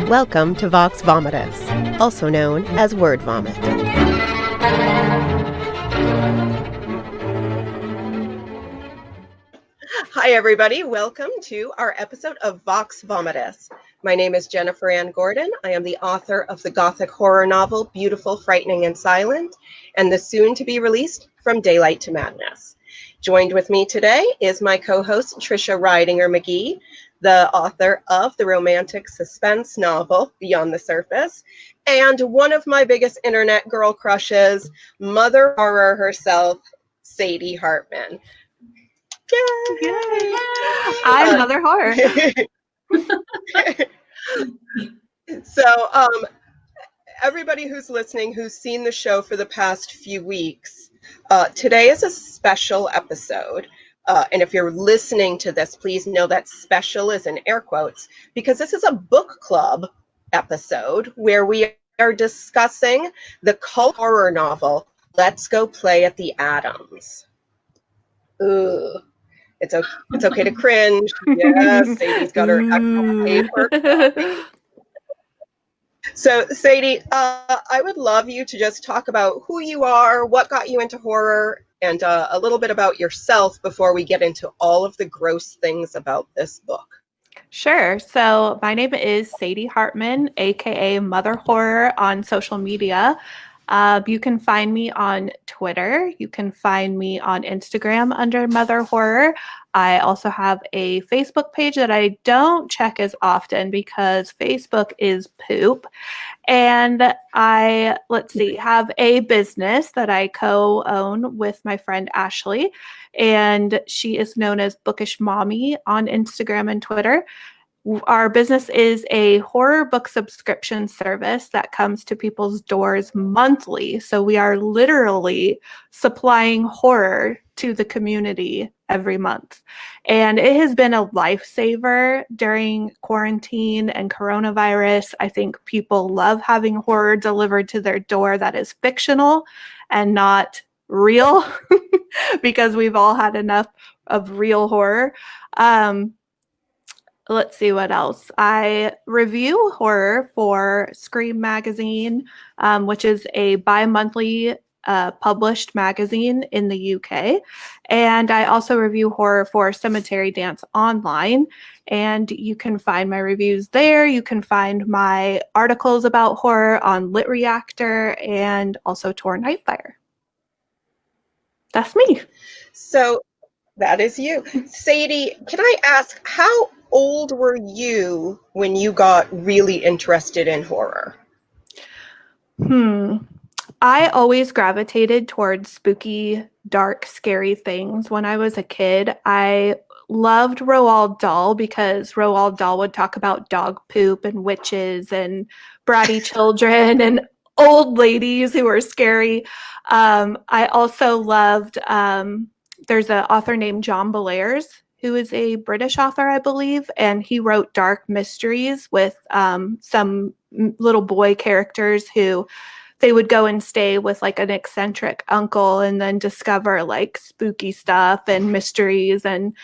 Welcome to Vox Vomitus, also known as word vomit. Hi, everybody. Welcome to our episode of Vox Vomitus. My name is Jennifer Ann Gordon. I am the author of the Gothic horror novel Beautiful, Frightening, and Silent, and the soon-to-be-released From Daylight to Madness. Joined with me today is my co-host, Trisha Mckee, the author of the romantic suspense novel Beyond the Surface, and one of my biggest internet girl crushes, mother horror herself, Sadie Hartmann. Yay! I'm mother horror. So, everybody who's listening, who's seen the show for the past few weeks, today is a special episode. And if you're listening to this, please know that special is in air quotes, because this is a book club episode where we are discussing the cult horror novel, Let's Go Play at the Adams. Ooh. It's okay to cringe. Yes, Sadie's got her actual paper. So, Sadie, I would love you to just talk about who you are, what got you into horror, and a little bit about yourself before we get into all of the gross things about this book. Sure. So my name is Sadie Hartmann, aka Mother Horror on social media. You can find me on Twitter. You can find me on Instagram under Mother Horror. I also have a Facebook page that I don't check as often because Facebook is poop. And I, have a business that I co-own with my friend Ashley. And she is known as Bookish Mommy on Instagram and Twitter. Our business is a horror book subscription service that comes to people's doors monthly. So we are literally supplying horror to the community every month. And it has been a lifesaver during quarantine and coronavirus. I think people love having horror delivered to their door that is fictional and not real because we've all had enough of real horror. Let's see what else. I review horror for Scream Magazine, which is a bi-monthly published magazine in the UK. And I also review horror for Cemetery Dance Online. And you can find my reviews there. You can find my articles about horror on Lit Reactor and also Tor Nightfire. That's me. So that is you. Sadie, can I ask, how old were you when you got really interested in horror? I always gravitated towards spooky, dark, scary things. When I was a kid, I loved Roald Dahl because Roald Dahl would talk about dog poop and witches and bratty children and old ladies who were scary. I also loved, there's an author named John Bellairs, who is a British author, I believe, and he wrote dark mysteries with some little boy characters who they would go and stay with like an eccentric uncle and then discover like spooky stuff and mysteries. And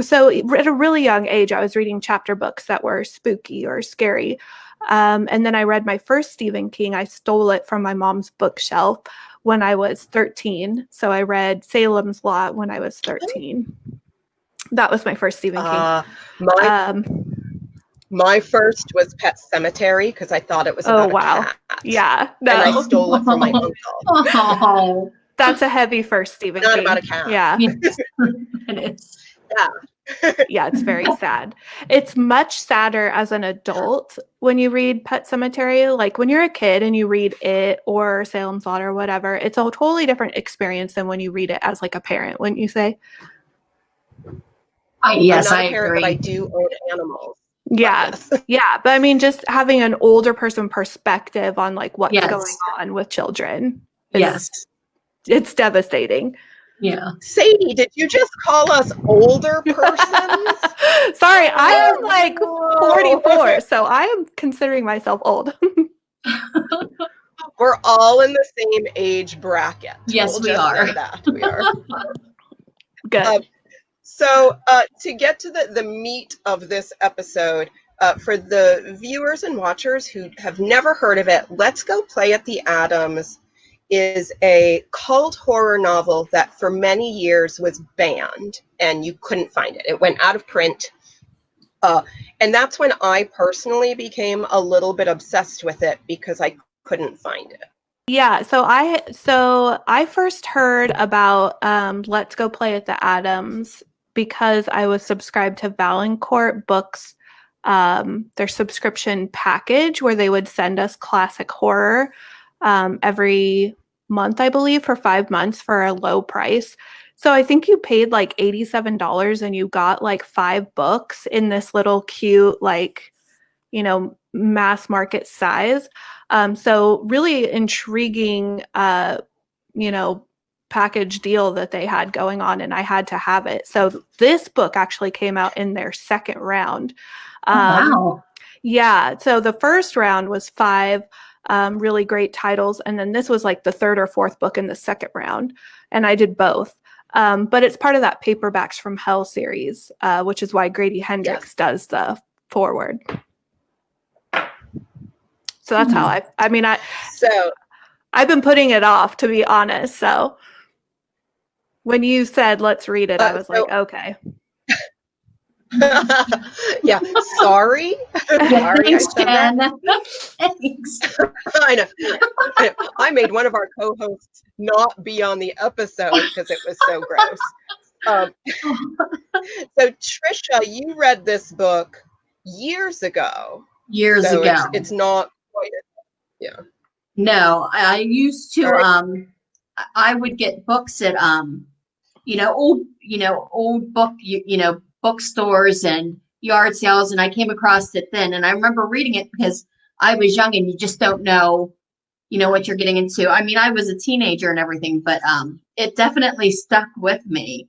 so at a really young age, I was reading chapter books that were spooky or scary. And then I read my first Stephen King. I stole it from my mom's bookshelf when I was 13. So I read Salem's Lot when I was 13. That was my first Stephen King. My first was Pet Sematary because I thought it was about a cat. Yeah, no. And I stole it from my uncle. Oh, that's a heavy first Stephen King. Not about a cat. Yeah. It is. Yeah. Yeah, it's very sad. It's much sadder as an adult when you read Pet Sematary. Like when you're a kid and you read it or Salem's Lot or whatever, it's a totally different experience than when you read it as like a parent, wouldn't you say? Yes, I'm not I a parent, agree. but I do own animals. Yeah. Yeah. But I mean, just having an older person perspective on like what's going on with children. It's devastating. Yeah. Sadie, did you just call us older persons? Sorry, I am like 44, so I am considering myself old. We're all in the same age bracket. Yes, we are. We are. Good. So to get to the meat of this episode, For the viewers and watchers who have never heard of it, Let's Go Play at the Adams is a cult horror novel that for many years was banned and you couldn't find it. It went out of print. And that's when I personally became a little bit obsessed with it because I couldn't find it. Yeah, so I first heard about Let's Go Play at the Adams because I was subscribed to Valancourt Books, their subscription package where they would send us classic horror every month, I believe, for 5 months for a low price. So I think you paid like $87 and you got like 5 books in this little cute, like, mass market size. So really intriguing, package deal that they had going on, and I had to have it. So this book actually came out in their second round. Wow. Yeah. So the first round was 5 really great titles, and then this was like the third or fourth book in the second round, and I did both. But it's part of that Paperbacks from Hell series, which is why Grady Hendrix does the forward. So that's how I've been putting it off, to be honest. So when you said, let's read it, I was like, okay. Yeah, sorry. Thanks, Jen. Thanks. I know. I made one of our co-hosts not be on the episode because it was so gross. So Trisha, you read this book years ago. Years ago. It's not quite. Yeah. No, I used to. Right. I would get books at old bookstores and yard sales, and I came across it then, and I remember reading it because I was young and you just don't know what you're getting into. I mean, I was a teenager and everything, but it definitely stuck with me.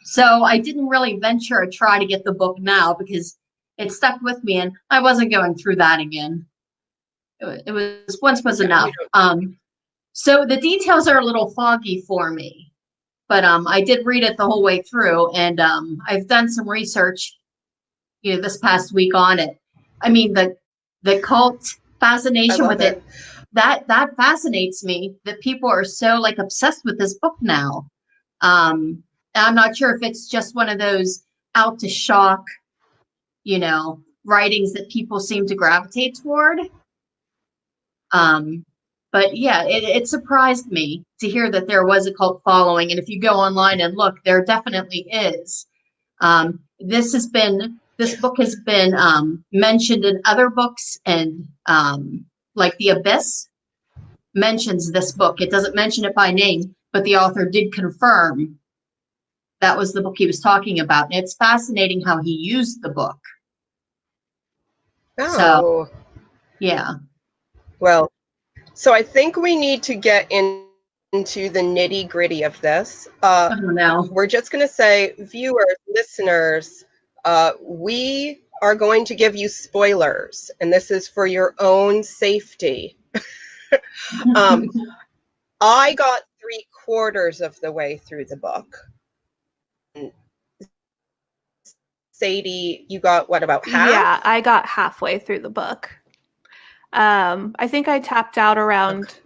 So I didn't really venture a try to get the book now because it stuck with me, and I wasn't going through that again. It was once was enough. So the details are a little foggy for me, but I did read it the whole way through, and I've done some research, this past week on it. I mean, the cult fascination with it, that fascinates me, that people are so like obsessed with this book now. I'm not sure if it's just one of those out to shock, writings that people seem to gravitate toward. But yeah, it surprised me to hear that there was a cult following. And if you go online and look, there definitely is. This book has been mentioned in other books, and like The Abyss mentions this book. It doesn't mention it by name, but the author did confirm that was the book he was talking about. And it's fascinating how he used the book. Oh. So, yeah. Well, so I think we need to get into the nitty gritty of this. I don't know. We're just going to say, viewers, listeners, we are going to give you spoilers, and this is for your own safety. I got 3/4 of the way through the book. Sadie, you got what, about half? Yeah, I got halfway through the book. I think I tapped out around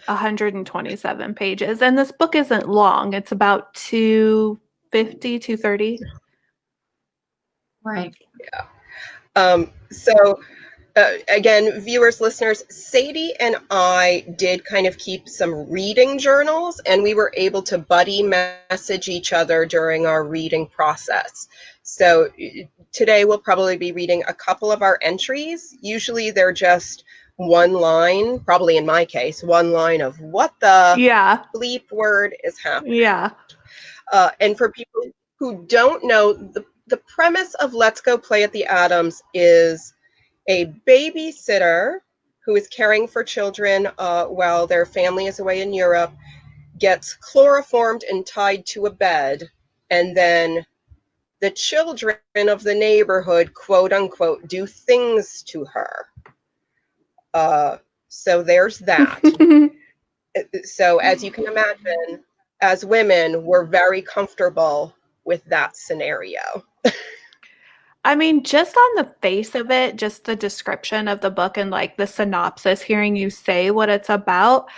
127 pages, and this book isn't long. It's about 250, 230. Right. Yeah. Again, viewers, listeners, Sadie and I did kind of keep some reading journals, and we were able to buddy message each other during our reading process. So today we'll probably be reading a couple of our entries. Usually they're just one line, probably in my case, one line of what the bleep word is happening. Yeah. And for people who don't know, the premise of Let's Go Play at the Adams is a babysitter who is caring for children while their family is away in Europe gets chloroformed and tied to a bed, and then the children of the neighborhood, quote unquote, do things to her. So there's that. So as you can imagine, as women, we're very comfortable with that scenario. I mean, just on the face of it, just the description of the book and like the synopsis, hearing you say what it's about,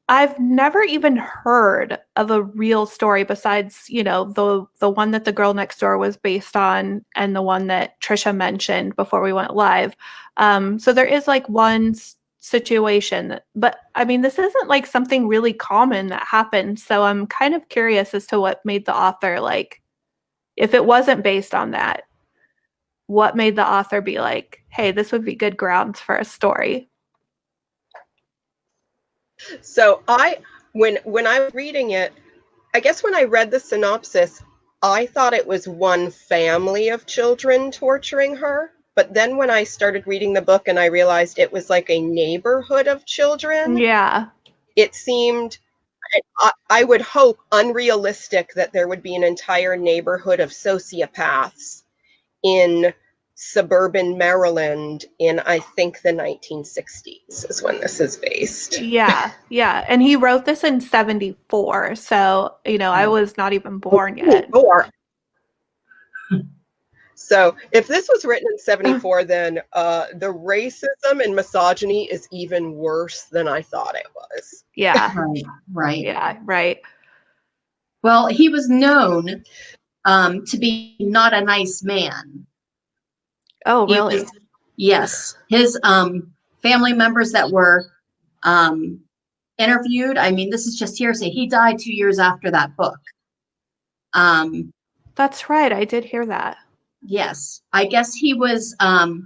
I've never even heard of a real story besides, the one that The Girl Next Door was based on and the one that Trisha mentioned before we went live. So there is like one situation, but I mean, this isn't like something really common that happened. So I'm kind of curious as to what made the author like, if it wasn't based on that, what made the author be like, hey, this would be good grounds for a story? So when I was reading it, I guess when I read the synopsis, I thought it was one family of children torturing her. But then when I started reading the book and I realized it was like a neighborhood of children, Yeah. it seemed, I would hope, unrealistic that there would be an entire neighborhood of sociopaths in suburban Maryland in, I think, the 1960s is when this is based. Yeah. And he wrote this in 74. So, I was not even born yet. So if this was written in 74, then the racism and misogyny is even worse than I thought it was. Yeah. Right. Yeah, right. Well, he was known to be not a nice man. Oh, really? Yes. His family members that were interviewed, I mean, this is just hearsay. He died 2 years after that book. That's right. I did hear that. Yes. I guess he was,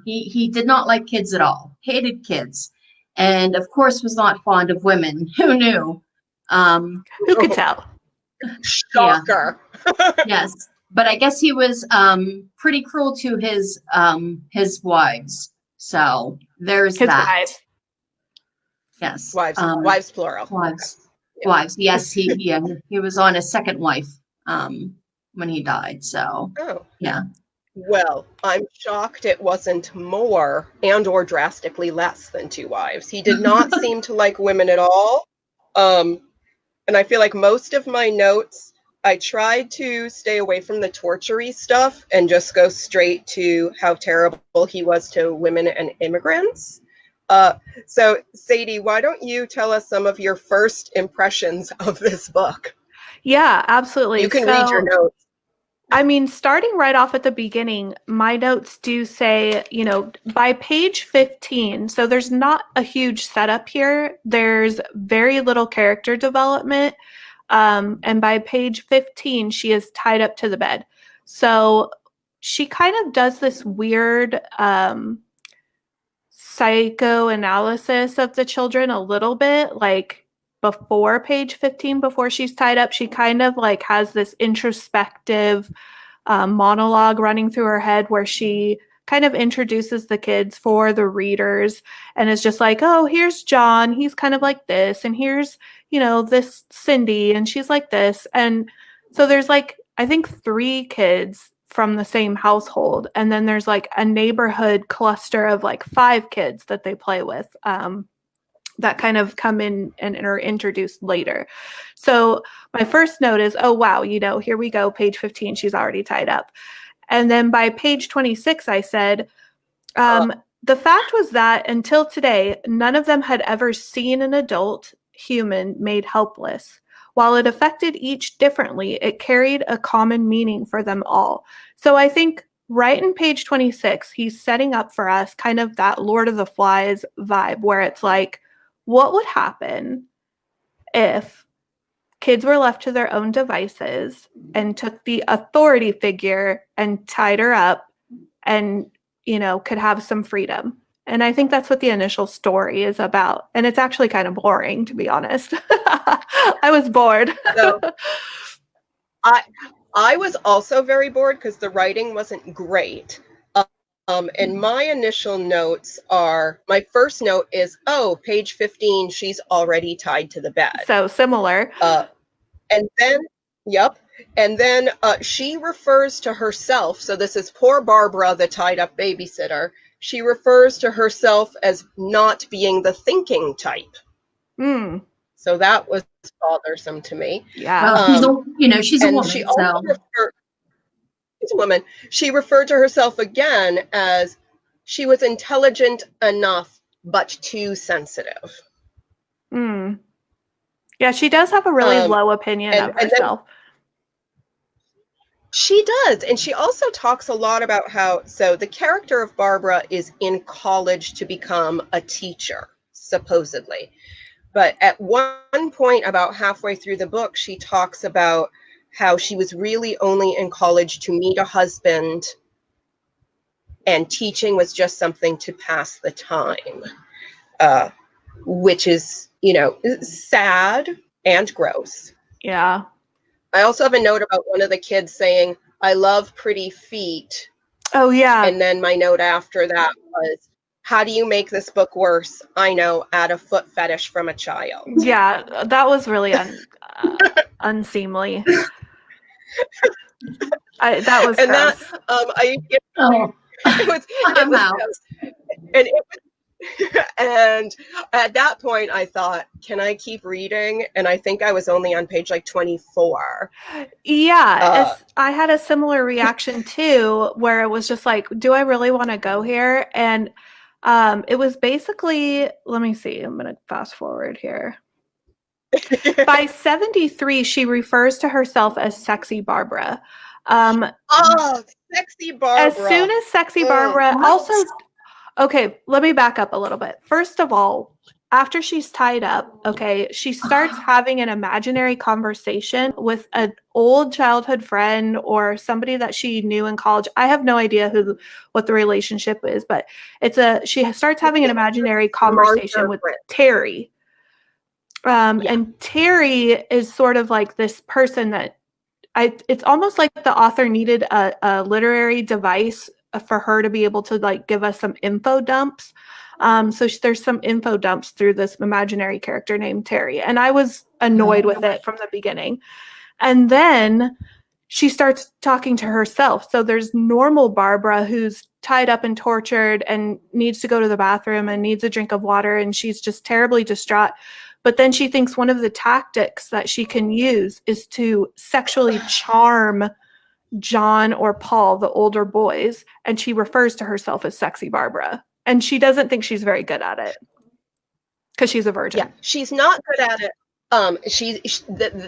he did not like kids at all, hated kids, and of course was not fond of women. Who knew? Who could tell? Shocker. Yeah. Yes. But I guess he was pretty cruel to his wives. So there's His that. wives. Yes. Wives plural. Wives. Yeah. Wives. Yes, he was on his second wife when he died. So yeah. Well, I'm shocked it wasn't more and or drastically less than 2 wives. He did not seem to like women at all. And I feel like most of my notes, I tried to stay away from the torture-y stuff and just go straight to how terrible he was to women and immigrants. So, Sadie, why don't you tell us some of your first impressions of this book? Yeah, absolutely. You can read your notes. I mean, starting right off at the beginning, my notes do say, by page 15, so there's not a huge setup here. There's very little character development. And by page 15, she is tied up to the bed. So she kind of does this weird psychoanalysis of the children a little bit, like before page 15, before she's tied up. She kind of like has this introspective monologue running through her head where she kind of introduces the kids for the readers and is just like, oh, here's John, he's kind of like this, and here's this Cindy, and she's like this. And so there's like, I think 3 kids from the same household, and then there's like a neighborhood cluster of like 5 kids that they play with that kind of come in and are introduced later. So my first note is, oh, wow, here we go, page 15, she's already tied up. And then by page 26, I said, the fact was that until today, none of them had ever seen an adult human made helpless. While it affected each differently, it carried a common meaning for them all. So I think right in page 26, he's setting up for us kind of that Lord of the Flies vibe where it's like, what would happen if kids were left to their own devices and took the authority figure and tied her up and, could have some freedom? And I think that's what the initial story is about. And it's actually kind of boring, to be honest. I was bored. So, I was also very bored because the writing wasn't great. And my initial notes are, my first note is, oh, page 15, she's already tied to the bed. So similar. And then, and then she refers to herself. So this is poor Barbara, the tied up babysitter. She refers to herself as not being the thinking type. So that was bothersome to me. Yeah. Well, she's a woman. She also she's a woman, she referred to herself again as she was intelligent enough, but too sensitive. Yeah, she does have a really low opinion of herself. She does. And she also talks a lot about how, so the character of Barbara is in college to become a teacher, supposedly. But at one point, about halfway through the book, she talks about how she was really only in college to meet a husband, and teaching was just something to pass the time, which is, sad and gross. Yeah. I also have a note about one of the kids saying, "I love pretty feet." Oh, yeah. And then my note after that was, "How do you make this book worse? I know, add a foot fetish from a child." Yeah, that was really unseemly. That was and gross. I'm out. And at that point I thought, can I keep reading? And I think I was only on page like 24. Yeah, I had a similar reaction too, where it was just like, do I really want to go here? And it was basically, let me see, I'm going to fast forward here. By 73, she refers to herself as Sexy Barbara. Sexy Barbara. As soon as Sexy Barbara, also, okay, let me back up a little bit. First of all, after she's tied up, okay, she starts having an imaginary conversation with an old childhood friend or somebody that she knew in college. I have no idea what the relationship is, but she starts having an imaginary conversation with Terry. And Terry is sort of like this person that it's almost like the author needed a literary device for her to be able to like give us some info dumps. So there's some info dumps through this imaginary character named Terry. And I was annoyed with it from the beginning. And then she starts talking to herself. So there's normal Barbara who's tied up and tortured and needs to go to the bathroom and needs a drink of water. And she's just terribly distraught. But then she thinks one of the tactics that she can use is to sexually charm John or Paul, the older boys, and she refers to herself as Sexy Barbara. And she doesn't think she's very good at it because she's a virgin. Yeah, she's not good at it.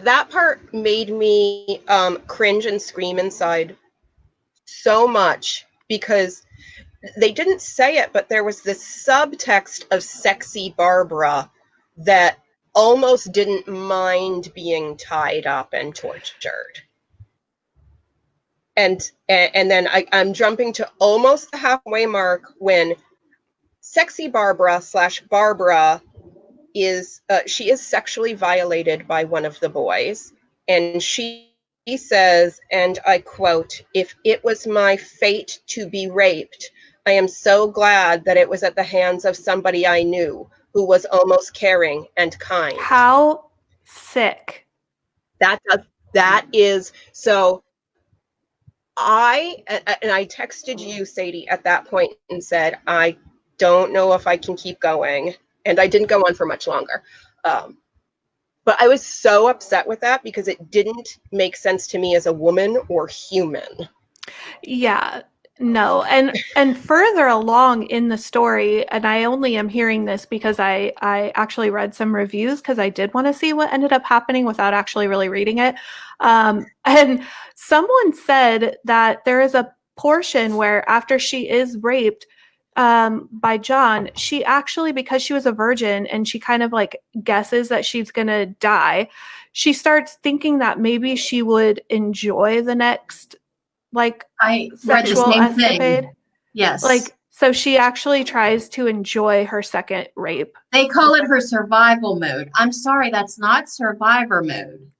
That part made me cringe and scream inside so much because they didn't say it, but there was this subtext of Sexy Barbara that almost didn't mind being tied up and tortured. And then I'm jumping to almost the halfway mark when Sexy Barbara / Barbara she is sexually violated by one of the boys, and she says, and I quote, "If it was my fate to be raped, I am so glad that it was at the hands of somebody I knew who was almost caring and kind." How sick. That is so. I texted you, Sadie, at that point and said, I don't know if I can keep going. And I didn't go on for much longer. But I was so upset with that because it didn't make sense to me as a woman or human. Yeah, no. And further along in the story, and I only am hearing this because I actually read some reviews because I did want to see what ended up happening without actually really reading it. And someone said that there is a portion where after she is raped by John, she actually, because she was a virgin and she kind of like guesses that she's going to die, she starts thinking that maybe she would enjoy the next sexual escapade. Yes. Like, so she actually tries to enjoy her second rape. They call it her survival mode. I'm sorry, that's not survivor mode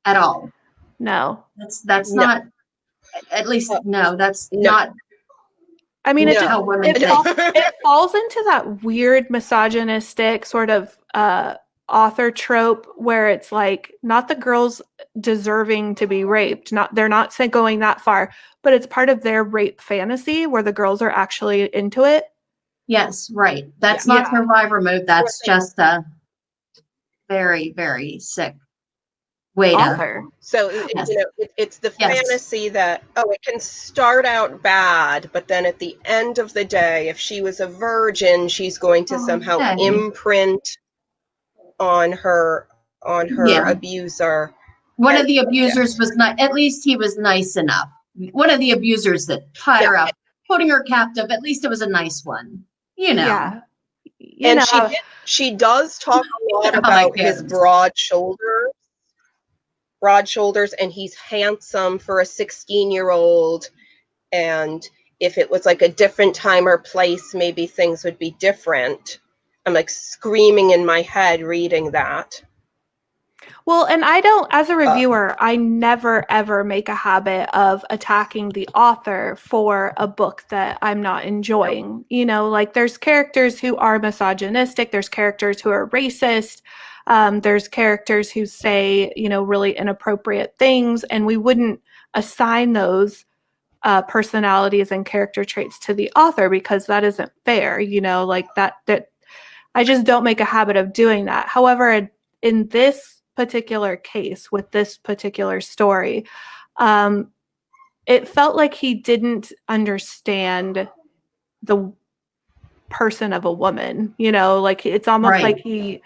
at all. No. That's not, at least, no, that's not. I mean, it falls into that weird misogynistic sort of author trope where it's like not the girls deserving to be raped, they're not going that far, but it's part of their rape fantasy where the girls are actually into it. Yes, right. That's not survivor mode. That's just very, very sick. author. So, Yes. it's the fantasy that, it can start out bad, but then at the end of the day, if she was a virgin, she's going to somehow imprint on her abuser. One of the abusers was not, at least he was nice enough. One of the abusers that tied her up, putting her captive, at least it was a nice one, Yeah. And she does talk a lot about his broad shoulders, and he's handsome for a 16-year-old. And if it was like a different time or place, maybe things would be different. I'm like screaming in my head reading that. Well, and I don't, as a reviewer, I never ever make a habit of attacking the author for a book that I'm not enjoying. Like there's characters who are misogynistic, there's characters who are racist, there's characters who say, really inappropriate things, and we wouldn't assign those personalities and character traits to the author because that isn't fair, like that I just don't make a habit of doing that. However, in this particular case with this particular story, it felt like he didn't understand the person of a woman, like it's almost like you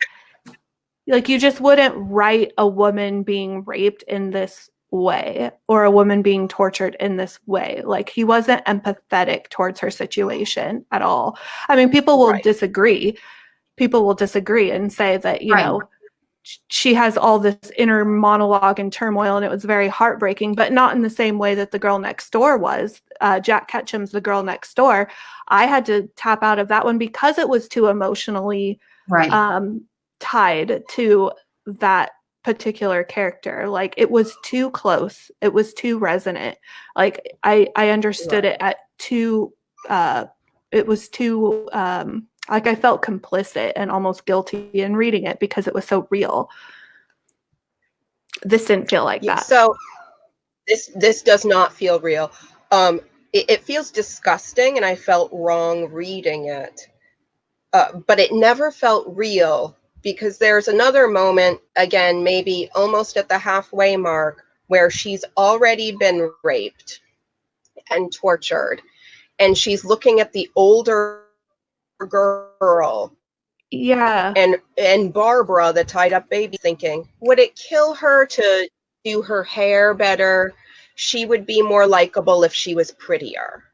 just wouldn't write a woman being raped in this way or a woman being tortured in this way. Like he wasn't empathetic towards her situation at all. I mean, people will disagree and say that, she has all this inner monologue and turmoil, and it was very heartbreaking, but not in the same way that the girl next door was. Jack Ketchum's The Girl Next Door. I had to tap out of that one because it was too emotionally tied to that particular character. Like it was too close. It was too resonant. Like I understood it at too, it was too, like I felt complicit and almost guilty in reading it because it was so real. This didn't feel like that. So this does not feel real. It feels disgusting, and I felt wrong reading it. But it never felt real because there's another moment, again, maybe almost at the halfway mark, where she's already been raped and tortured, and she's looking at the older girl, and Barbara, the tied up baby, thinking, would it kill her to do her hair better? She would be more likable if she was prettier.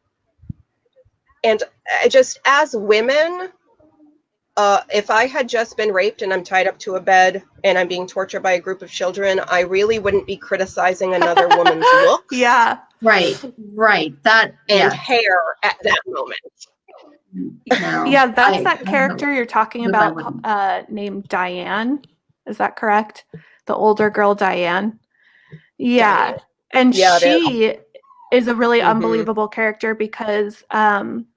And just as women, if I had just been raped and I'm tied up to a bed and I'm being tortured by a group of children, I really wouldn't be criticizing another woman's looks. Right. That and hair at that moment. No, that's that character you're talking about, named Diane. Is that correct? The older girl, Diane. Yeah. And she is a really unbelievable character because, again,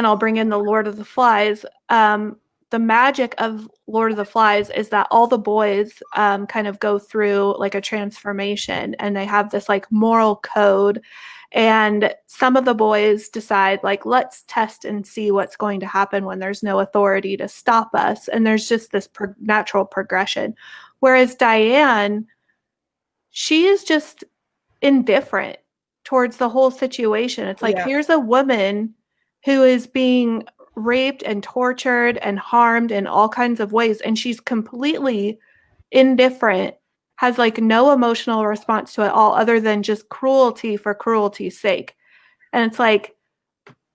I'll bring in the Lord of the Flies. The magic of Lord of the Flies is that all the boys kind of go through like a transformation, and they have this like moral code. And some of the boys decide, like, let's test and see what's going to happen when there's no authority to stop us. And there's just this natural progression. Whereas Diane, she is just indifferent towards the whole situation. It's like, here's a woman who is being raped and tortured and harmed in all kinds of ways, and she's completely indifferent, has like no emotional response to it all other than just cruelty for cruelty's sake. And it's like,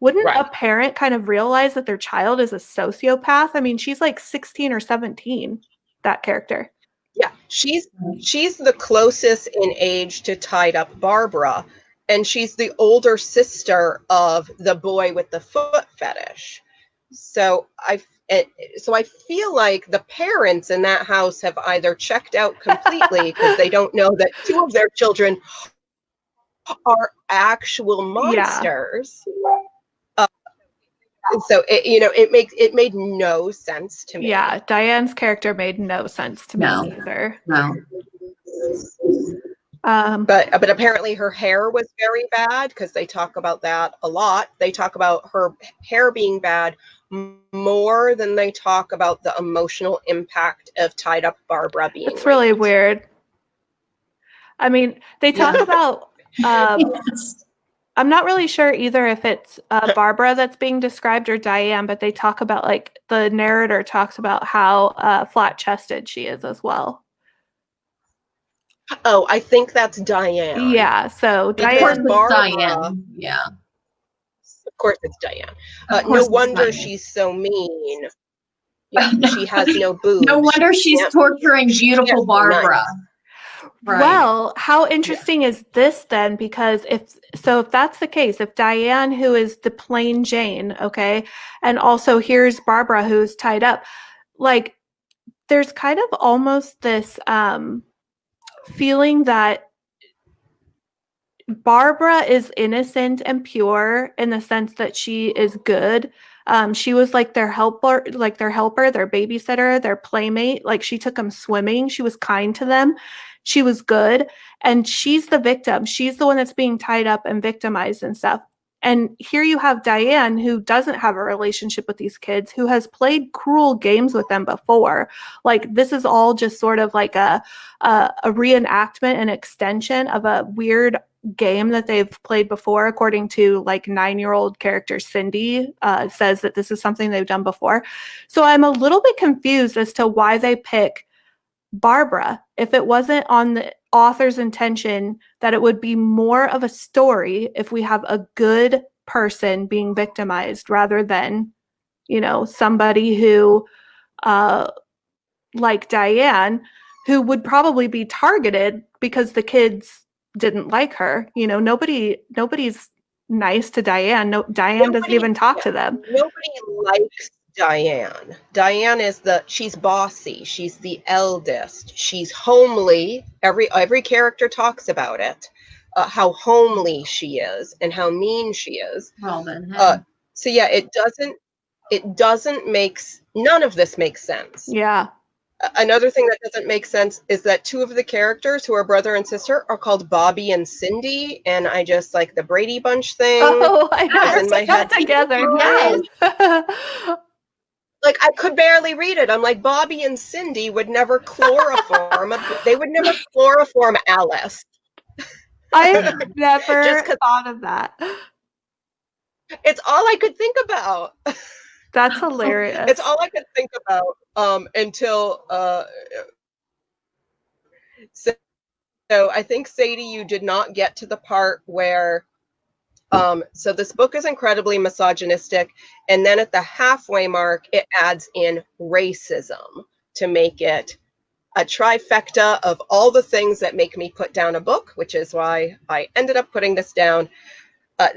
wouldn't a parent kind of realize that their child is a sociopath? I mean, she's like 16 or 17, that character. Yeah, she's the closest in age to tied up Barbara, and she's the older sister of the boy with the foot fetish. So I feel like the parents in that house have either checked out completely because they don't know that two of their children are actual monsters. So it made no sense to me. Yeah, Diane's character made no sense to me either. No. But apparently her hair was very bad because they talk about that a lot. They talk about her hair being bad more than they talk about the emotional impact of tied up Barbara being It's really weird. I mean, they talk about, Yes. I'm not really sure either if it's Barbara that's being described or Diane, but they talk about, like, the narrator talks about how flat-chested she is as well. Oh, I think that's Diane. Yeah, so Of course, Diane, it's Barbara, Diane. Yeah. of course it's Diane. Of No course, wonder it's Diane. she's so mean. Yeah, she has no boobs. No wonder she's torturing she can't beautiful be Barbara. nice. Right. well, how interesting is this then? Because if that's the case, if Diane, who is the plain Jane, okay, and also here's Barbara who's tied up, like, there's kind of almost this feeling that Barbara is innocent and pure in the sense that she is good. She was like their helper, their babysitter, their playmate. Like, she took them swimming. She was kind to them. She was good. And she's the victim. She's the one that's being tied up and victimized and stuff. And here you have Diane, who doesn't have a relationship with these kids, who has played cruel games with them before. Like, this is all just sort of like a reenactment, an extension of a weird game that they've played before, according to, like, 9-year-old character Cindy says that this is something they've done before. So I'm a little bit confused as to why they pick Barbara if it wasn't on the author's intention that it would be more of a story if we have a good person being victimized rather than, somebody who like Diane, who would probably be targeted because the kids didn't like her. Nobody's nice to Diane. No, Diane doesn't even talk to them. Nobody likes Diane. Diane is she's bossy. She's the eldest. She's homely. Every character talks about it, how homely she is and how mean she is. Well then, so yeah, none of this makes sense. Yeah. Another thing that doesn't make sense is that two of the characters who are brother and sister are called Bobby and Cindy, and I just like the Brady Bunch thing. Oh, I know. In my head together. Yes. Like, I could barely read it. I'm like, Bobby and Cindy would never chloroform. They would never chloroform Alice. I've never thought of that. It's all I could think about. That's hilarious. It's all I could think about until so I think, Sadie, you did not get to the part where so this book is incredibly misogynistic, and then at the halfway mark it adds in racism to make it a trifecta of all the things that make me put down a book, which is why I ended up putting this down.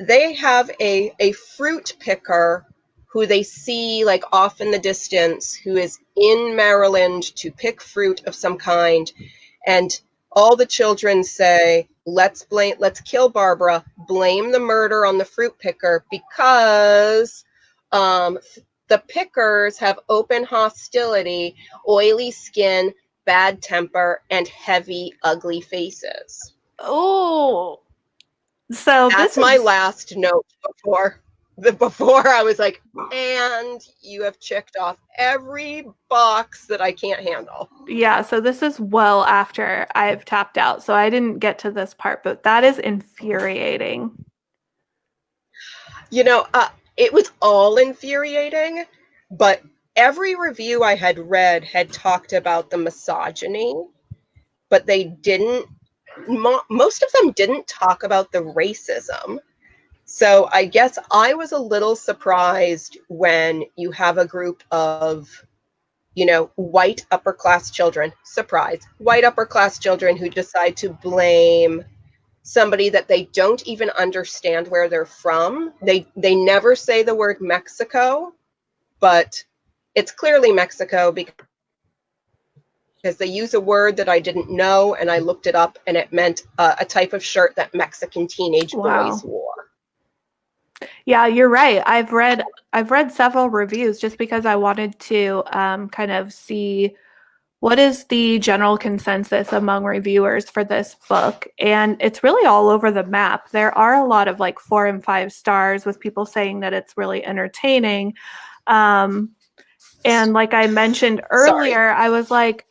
They have a fruit picker who they see, like, off in the distance, who is in Maryland to pick fruit of some kind, and all the children say, let's kill Barbara, blame the murder on the fruit picker, because the pickers have open hostility, oily skin, bad temper, and heavy, ugly faces. Oh, so that's my last note before I was like, and you have checked off every box that I can't handle. Yeah, so this is well after I've tapped out, so I didn't get to this part, but that is infuriating. It was all infuriating, but every review I had read had talked about the misogyny, but they didn't, most of them didn't talk about the racism. So I guess I was a little surprised when you have a group of, white upper class children, white upper class children who decide to blame somebody that they don't even understand where they're from. They never say the word Mexico, but it's clearly Mexico because they use a word that I didn't know, and I looked it up, and it meant a type of shirt that Mexican teenage boys wore. Yeah, you're right. I've read several reviews just because I wanted to kind of see what is the general consensus among reviewers for this book, and it's really all over the map. There are a lot of, like, 4 and 5 stars, with people saying that it's really entertaining. And like I mentioned earlier, I was like,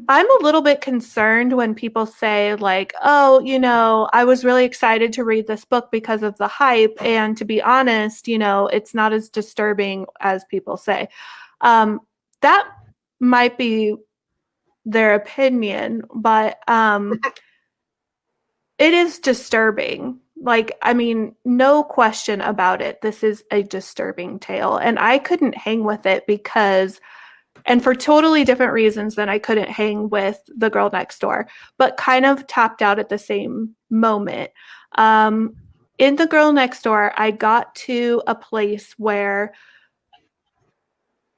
I'm a little bit concerned when people say, like, oh, I was really excited to read this book because of the hype. And to be honest, it's not as disturbing as people say. That might be their opinion, but it is disturbing. Like, I mean, no question about it. This is a disturbing tale. And I couldn't hang with it because, and for totally different reasons than I couldn't hang with The Girl Next Door, but kind of tapped out at the same moment. In The Girl Next Door, I got to a place where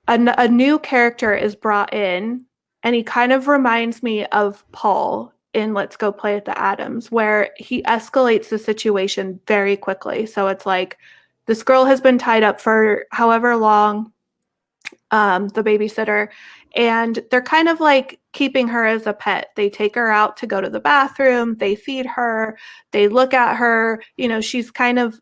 a new character is brought in, and he kind of reminds me of Paul in Let's Go Play at the Adams, where he escalates the situation very quickly. So it's like this girl has been tied up for however long, the babysitter, and they're kind of like keeping her as a pet. They take her out to go to the bathroom, they feed her, they look at her, she's kind of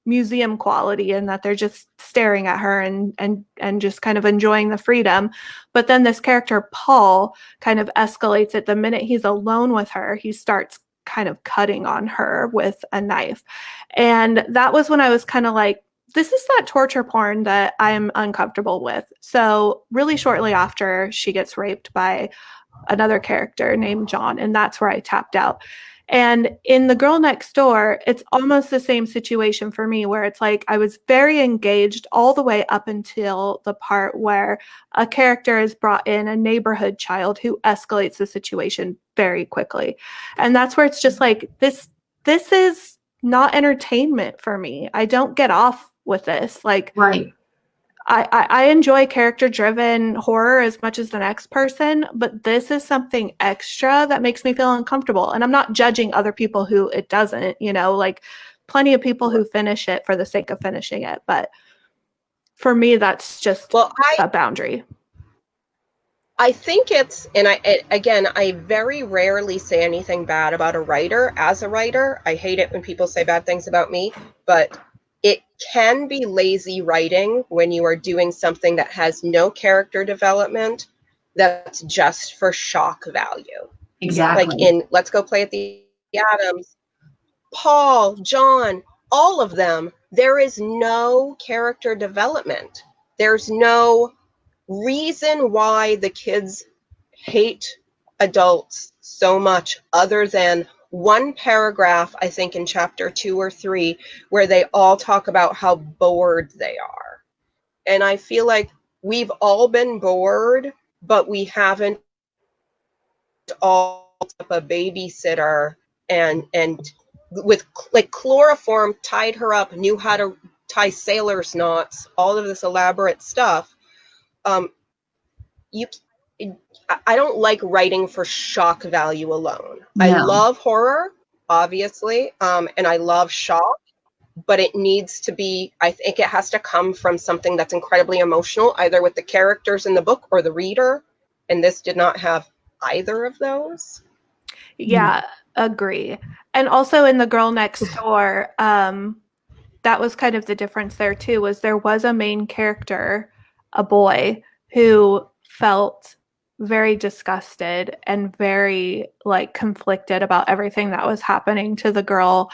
museum quality in that they're just staring at her and just kind of enjoying the freedom. But then this character Paul kind of escalates it. The minute he's alone with her, he starts kind of cutting on her with a knife. And that was when I was kind of like, this is that torture porn that I'm uncomfortable with. So really shortly after, she gets raped by another character named John, and that's where I tapped out. And in The Girl Next Door, it's almost the same situation for me, where it's like I was very engaged all the way up until the part where a character is brought in, a neighborhood child, who escalates the situation very quickly. And that's where it's just like, this is not entertainment for me. I don't get off with this. Like, Right. I enjoy character-driven horror as much as the next person, but this is something extra that makes me feel uncomfortable. And I'm not judging other people who it doesn't, like plenty of people who finish it for the sake of finishing it. But for me, that's just a boundary. I think it's, and I very rarely say anything bad about a writer. As a writer, I hate it when people say bad things about me, but it can be lazy writing when you are doing something that has no character development, that's just for shock value. Exactly. Like in Let's Go Play at the Adams, Paul, John, all of them, there is no character development. There's no reason why the kids hate adults so much, other than one paragraph, I think in chapter 2 or 3, where they all talk about how bored they are. And I feel like we've all been bored, but we haven't all up a babysitter and with like chloroform, tied her up, knew how to tie sailor's knots, all of this elaborate stuff. I don't like writing for shock value alone. No. I love horror, obviously, and I love shock, but it needs to be, I think it has to come from something that's incredibly emotional, either with the characters in the book or the reader, and this did not have either of those. Yeah, agree. And also in The Girl Next Door, that was kind of the difference there too, was there was a main character, a boy, who felt very disgusted and very like conflicted about everything that was happening to the girl,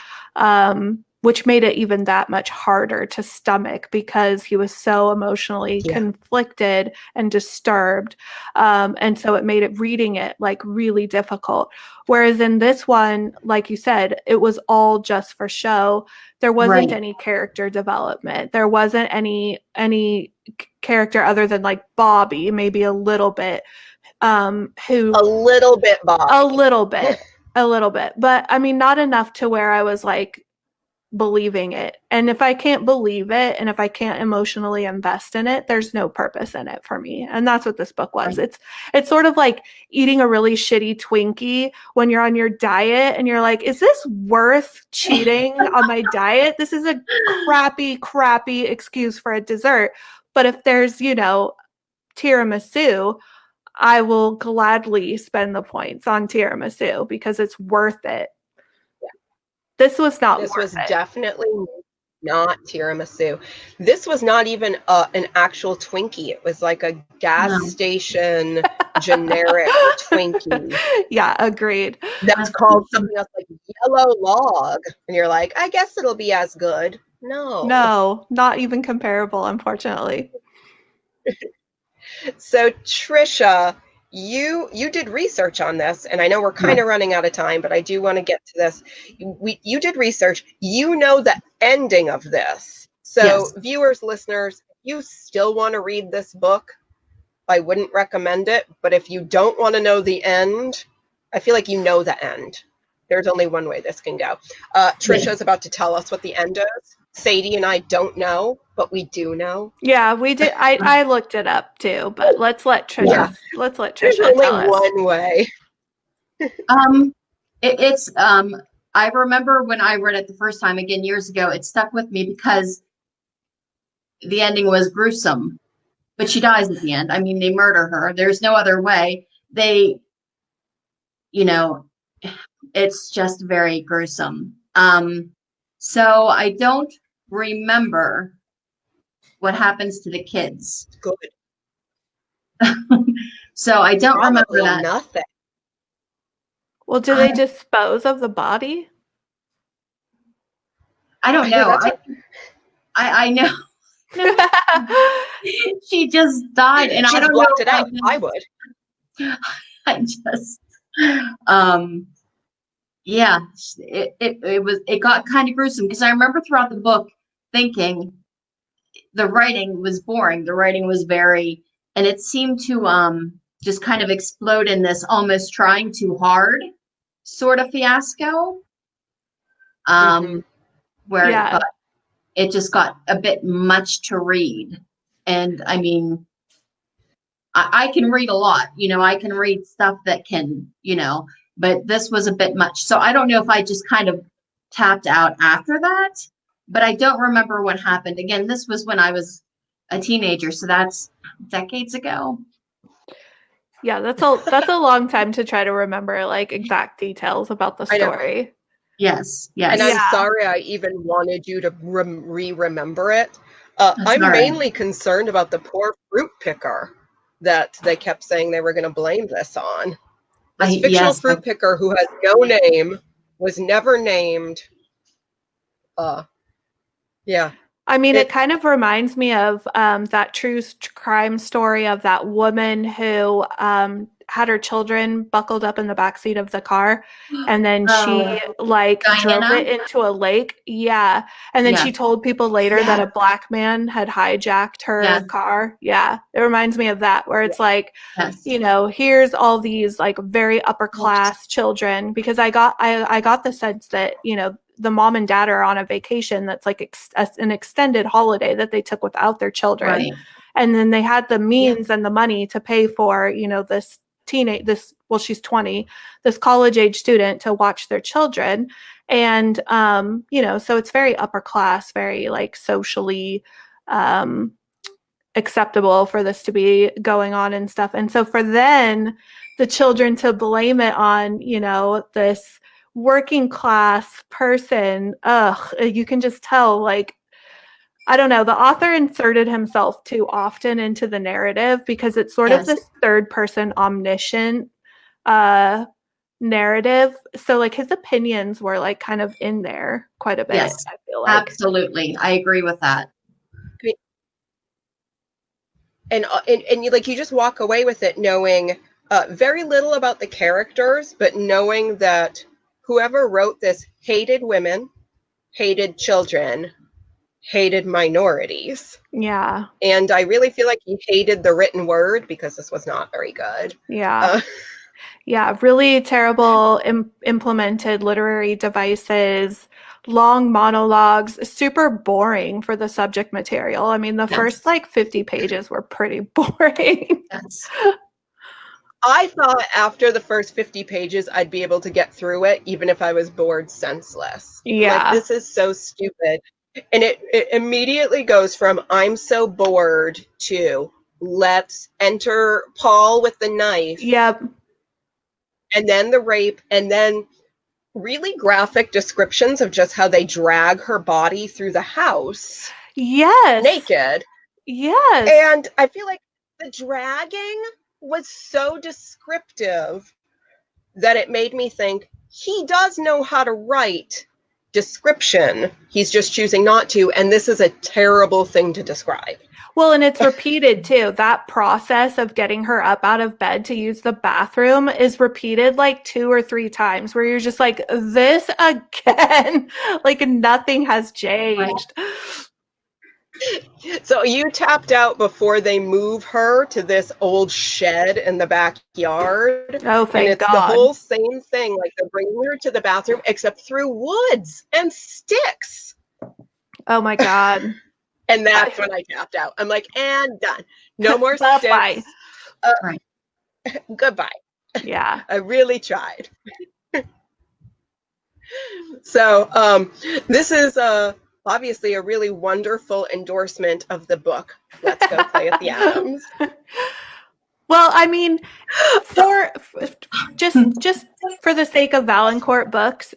which made it even that much harder to stomach because he was so emotionally conflicted and disturbed. And so it made it, reading it, like really difficult. Whereas in this one, like you said, it was all just for show. There wasn't any character development. There wasn't any character other than like Bobby, maybe a little bit, who a little bit Bobby. a little bit. But I mean, not enough to where I was like believing it. And if I can't believe it, and if I can't emotionally invest in it, there's no purpose in it for me. And that's what this book was. It's sort of like eating a really shitty Twinkie when you're on your diet and you're like, is this worth cheating on my diet? This is a crappy excuse for a dessert. But if there's, tiramisu, I will gladly spend the points on tiramisu because it's worth it. This was not. This was definitely not tiramisu. This was not even an actual Twinkie. It was like a gas station generic Twinkie. Yeah, agreed. That's called something else like yellow log. And you're like, I guess it'll be as good. No, not even comparable, unfortunately. So Trisha, you did research on this, and I know we're kind of running out of time, but I do want to get to this. You did research. You know the ending of this. So viewers, listeners, if you still want to read this book, I wouldn't recommend it. But if you don't want to know the end, I feel like you know the end. There's only one way this can go. Trisha's about to tell us what the end is. Sadie and I don't know, but we do know. Yeah, we did. I looked it up too, but let's let Trisha. Let's let Trisha There's tell only us. one way. I remember when I read it the first time, again years ago, it stuck with me because the ending was gruesome. But she dies at the end. I mean, they murder her. There's no other way. It's just very gruesome. So I don't remember what happens to the kids. Good. So I don't remember that. Nothing. Well, do they dispose of the body? I don't know. I know. She just died, and I don't know. It out. I would. It got kind of gruesome because I remember throughout the book thinking the writing was boring. The writing was and it seemed to just kind of explode in this almost trying too hard sort of fiasco. Where it just got a bit much to read. And I mean, I can read a lot, I can read stuff that can, but this was a bit much. So I don't know if I just kind of tapped out after that, but I don't remember what happened. Again, this was when I was a teenager, so that's decades ago. Yeah, that's a long time to try to remember like exact details about the story. Yes. And I'm sorry I even wanted you to remember it. I'm mainly concerned about the poor fruit picker that they kept saying they were going to blame this on. This fictional fruit picker who has no name, was never named. I mean, it kind of reminds me of that true crime story of that woman who had her children buckled up in the backseat of the car, and then she drove it into a lake. Yeah. And then she told people later that a black man had hijacked her car. Yeah. It reminds me of that, where it's like, here's all these like very upper class children, because I got the sense that, the mom and dad are on a vacation that's like an extended holiday that they took without their children. Right. And then they had the means and the money to pay for, she's 20, this college age student to watch their children. And, so it's very upper class, very like socially acceptable for this to be going on and stuff. And so for then the children to blame it on, this working class person, you can just tell, like, I don't know, the author inserted himself too often into the narrative, because it's sort of this third person omniscient narrative. So like his opinions were like kind of in there quite a bit. Yes, I feel like. Absolutely. I agree with that. And you just walk away with it knowing very little about the characters, but knowing that whoever wrote this hated women, hated children, hated minorities. Yeah. And I really feel like he hated the written word, because this was not very good. Yeah. Really terrible implemented literary devices, long monologues, super boring for the subject material. I mean, the first like 50 pages were pretty boring. Yes. I thought after the first 50 pages, I'd be able to get through it, even if I was bored senseless. Yeah. Like, this is so stupid. And it immediately goes from I'm so bored to let's enter Paul with the knife. Yep. And then the rape. And then really graphic descriptions of just how they drag her body through the house. Yes. Naked. Yes. And I feel like the dragging was so descriptive that it made me think he does know how to write description. He's just choosing not to. And this is a terrible thing to describe. Well, and it's repeated too. That process of getting her up out of bed to use the bathroom is repeated like 2 or 3 times, where you're just like, this again? Like nothing has changed. Right. So you tapped out before they move her to this old shed in the backyard. Oh, thank and it's God. the whole same thing. Like they're bringing her to the bathroom, except through woods and sticks. Oh my God. And that's when I tapped out. I'm like, and done. No more Bye-bye. sticks. Right. Goodbye. Yeah. I really tried. So this is obviously a really wonderful endorsement of the book. Let's go play at the Adams. Well, I mean, just for the sake of Valancourt books,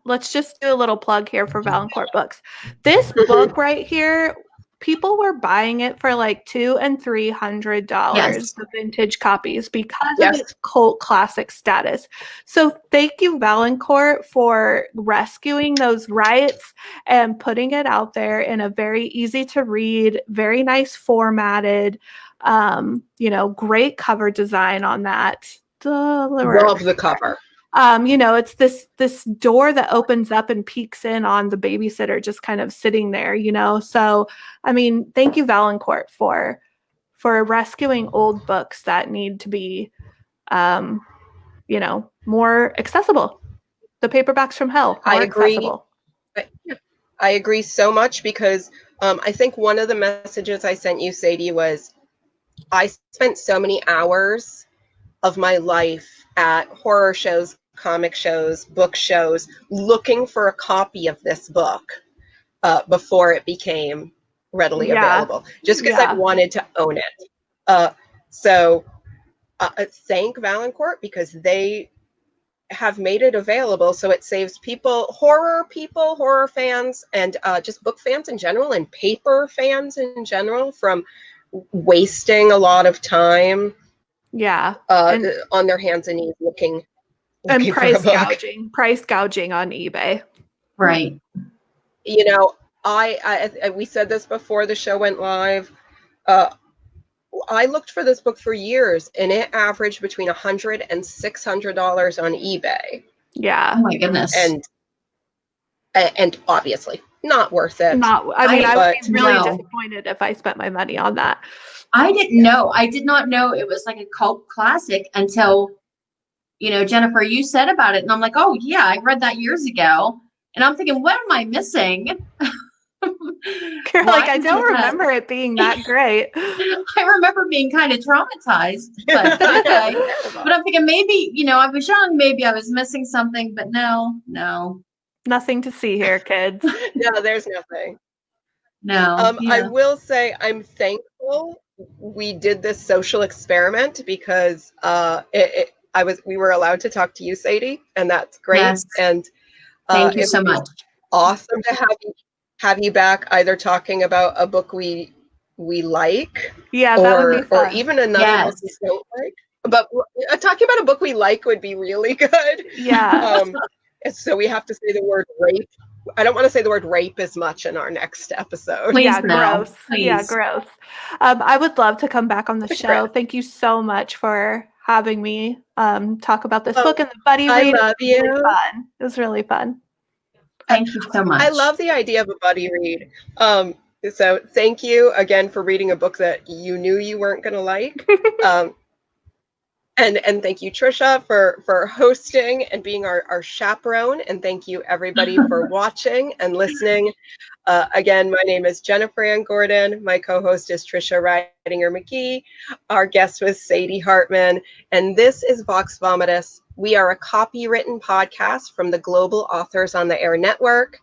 let's just do a little plug here for Valancourt books. This book right here, people were buying it for like $200 and $300, Yes. the vintage copies, because Yes. of its cult classic status. So thank you, Valancourt, for rescuing those rights and putting it out there in a very easy to read, very nice formatted, great cover design on that. Love the cover. It's this door that opens up and peeks in on the babysitter just kind of sitting there, So, I mean, thank you, Valancourt, for rescuing old books that need to be, more accessible. The paperbacks from hell, more I agree. accessible. I agree so much because I think one of the messages I sent you, Sadie, was I spent so many hours of my life at horror shows, comic shows, book shows, looking for a copy of this book before it became readily available, just because I wanted to own it. So thank Valancourt, because they have made it available, so it saves horror fans, and just book fans in general, and paper fans in general, from wasting a lot of time on their hands and knees looking and price for a book. price gouging on eBay. Right. I we said this before the show went live. I looked for this book for years, and it averaged between $100 and $600 on eBay. Yeah. Oh my goodness. And obviously not worth it. I would be really disappointed if I spent my money on that. I didn't know. I did not know it was like a cult classic until, Jennifer, you said about it. And I'm like, oh yeah, I read that years ago. And I'm thinking, what am I missing? You're like, I don't remember it being that great. I remember being kind of traumatized, but okay. But I'm thinking maybe, I was young, maybe I was missing something, but no. Nothing to see here, kids. No, there's nothing. No. I will say I'm thankful we did this social experiment, because we were allowed to talk to you, Sadie, and that's great. Yes. And thank you so much. Awesome to have you back, either talking about a book we like, that would be fun. or even another book we don't like. But talking about a book we like would be really good. Yeah. So we have to say the word rape. I don't want to say the word rape as much in our next episode. Please, gross. Please. Yeah, gross. I would love to come back on the show. Thank you so much for having me talk about this book and the buddy read. I love you. Really fun. It was really fun. Thank you so much. I love the idea of a buddy read. So thank you again for reading a book that you knew you weren't going to like. And thank you, Trisha, for hosting and being our chaperone. And thank you, everybody, for watching and listening. Again, my name is Jennifer Ann Gordon. My co-host is Trisha Mckee. Our guest was Sadie Hartmann. And this is Vox Vomitus. We are a copywritten podcast from the Global Authors on the Air Network.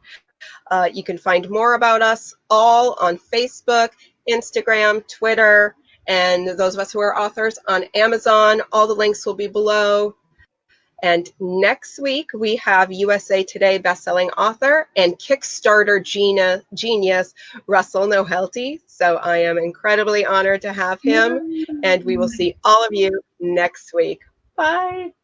You can find more about us all on Facebook, Instagram, Twitter, and those of us who are authors on Amazon. All the links will be below. And next week, we have USA Today bestselling author and Kickstarter genius, Russell Nohelty. So I am incredibly honored to have him, and we will see all of you next week. Bye.